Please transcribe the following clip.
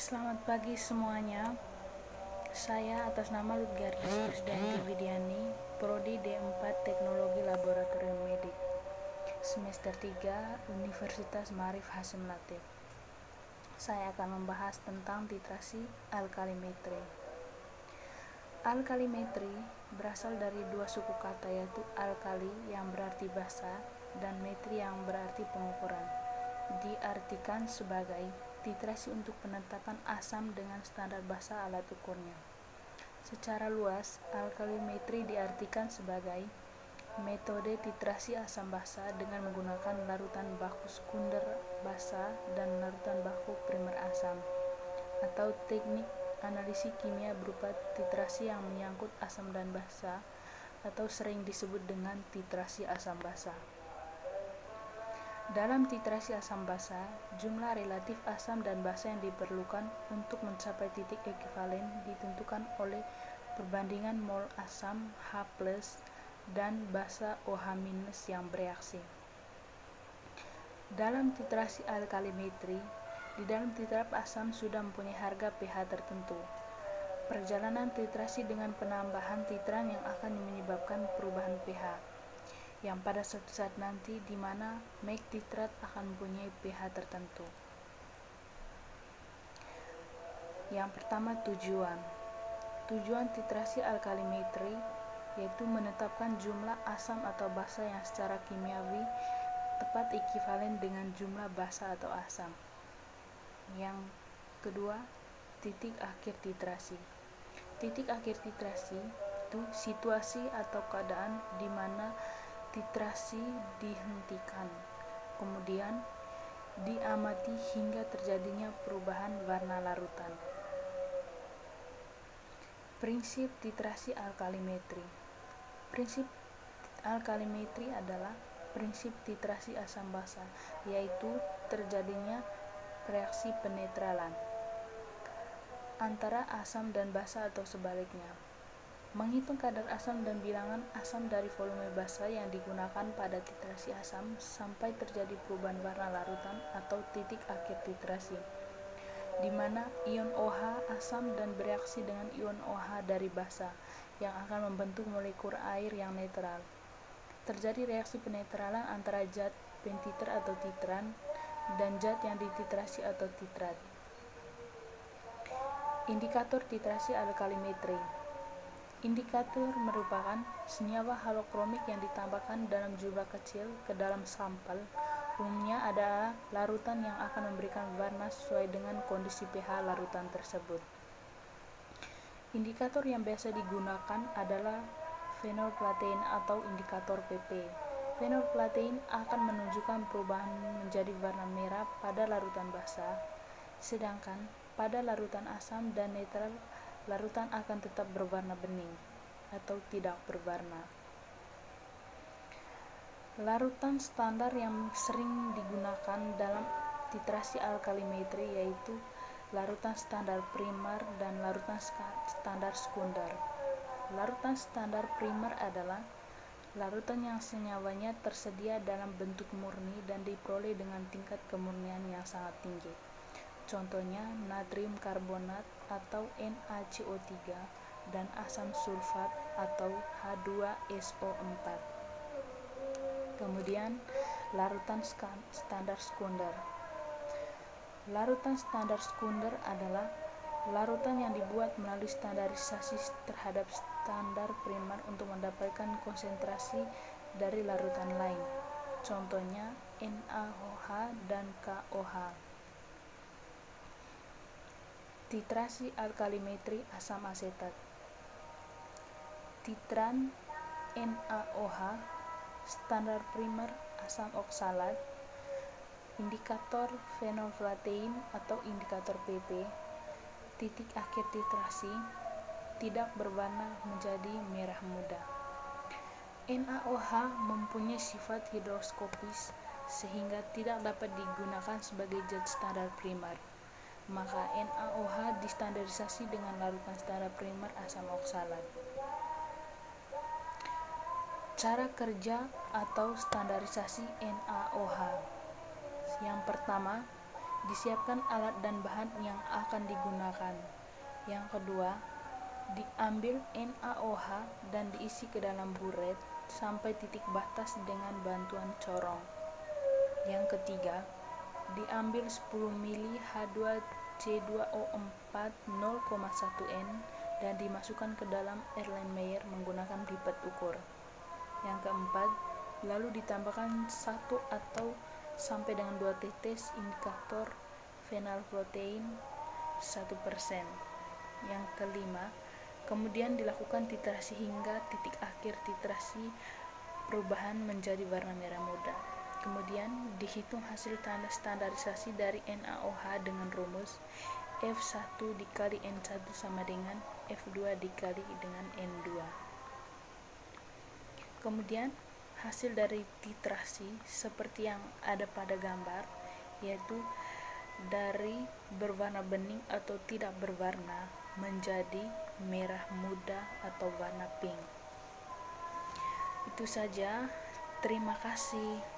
Selamat pagi semuanya. Saya atas nama Lutgardis Krisdayanti Widiani, Prodi D4 Teknologi Laboratorium Medik, semester 3 Universitas Ma'arif Hasyim Latif. Saya akan membahas tentang titrasi alkalimetri. Alkalimetri berasal dari dua suku kata, yaitu alkali yang berarti basa dan metri yang berarti pengukuran. Diartikan sebagai titrasi untuk penetapan asam dengan standar basa alat ukurnya. Secara luas, alkalimetri diartikan sebagai metode titrasi asam basa dengan menggunakan larutan baku sekunder basa dan larutan baku primer asam, atau teknik analisis kimia berupa titrasi yang menyangkut asam dan basa, atau sering disebut dengan titrasi asam basa. Dalam titrasi asam basa, jumlah relatif asam dan basa yang diperlukan untuk mencapai titik ekivalen ditentukan oleh perbandingan mol asam H+ dan basa OH- yang bereaksi. Dalam titrasi alkalimetri, di dalam titrat asam sudah mempunyai harga pH tertentu. Perjalanan titrasi dengan penambahan titran yang akan menyebabkan perubahan pH, yang pada suatu saat nanti di mana make titrat akan mempunyai pH tertentu. Yang pertama, tujuan titrasi alkalimetri yaitu menetapkan jumlah asam atau basa yang secara kimiawi tepat ekivalen dengan jumlah basa atau asam. Yang kedua, titik akhir titrasi. Titik akhir titrasi itu situasi atau keadaan di mana titrasi dihentikan, kemudian diamati hingga terjadinya perubahan warna larutan. Prinsip titrasi alkalimetri. Prinsip alkalimetri adalah prinsip titrasi asam basa, yaitu terjadinya reaksi penetralan antara asam dan basa atau sebaliknya. Menghitung kadar asam dan bilangan asam dari volume basa yang digunakan pada titrasi asam sampai terjadi perubahan warna larutan atau titik akhir titrasi, di mana ion OH asam dan bereaksi dengan ion OH dari basa yang akan membentuk molekul air yang netral. Terjadi reaksi penetralan antara zat pentiter atau titran dan zat yang dititrasi atau titrat. Indikator titrasi alkalimetri. Indikator merupakan senyawa halokromik yang ditambahkan dalam jumlah kecil ke dalam sampel. Umumnya adalah larutan yang akan memberikan warna sesuai dengan kondisi pH larutan tersebut. Indikator yang biasa digunakan adalah phenolphthalein atau indikator PP. Phenolphthalein akan menunjukkan perubahan menjadi warna merah pada larutan basa, sedangkan pada larutan asam dan netral larutan akan tetap berwarna bening atau tidak berwarna. Larutan standar yang sering digunakan dalam titrasi alkalimetri yaitu larutan standar primer dan larutan standar sekunder. Larutan standar primer adalah larutan yang senyawanya tersedia dalam bentuk murni dan diperoleh dengan tingkat kemurnian yang sangat tinggi. Contohnya natrium karbonat atau NaCO3 dan asam sulfat atau H2SO4. Kemudian larutan standar sekunder. Larutan standar sekunder adalah larutan yang dibuat melalui standarisasi terhadap standar primer untuk mendapatkan konsentrasi dari larutan lain. Contohnya NaOH dan KOH. Titrasi alkalimetri asam asetat. Titran NaOH, standar primer asam oksalat, indikator phenolphthalein atau indikator PP, titik akhir titrasi tidak berwarna menjadi merah muda. NaOH mempunyai sifat hidroskopis sehingga tidak dapat digunakan sebagai zat standar primer. Maka NaOH distandarisasi dengan larutan standar primer asam oksalat. Cara kerja atau standarisasi NaOH. Yang pertama, Disiapkan alat dan bahan yang akan digunakan. Yang kedua, diambil NaOH dan diisi ke dalam buret sampai titik batas dengan bantuan corong. Yang ketiga, diambil 10 ml H2C2O4 0,1 N dan dimasukkan ke dalam Erlenmeyer menggunakan pipet ukur. Yang keempat, lalu ditambahkan 1 atau sampai dengan 2 tetes indikator phenylprotein 1%. Yang kelima, kemudian dilakukan titrasi hingga titik akhir titrasi perubahan menjadi warna merah muda. Kemudian dihitung hasil tanda standarisasi dari NaOH dengan rumus F1 dikali N1 sama dengan F2 dikali dengan N2. Kemudian hasil dari titrasi seperti yang ada pada gambar, yaitu dari berwarna bening atau tidak berwarna menjadi merah muda atau warna pink. Itu saja, terima kasih.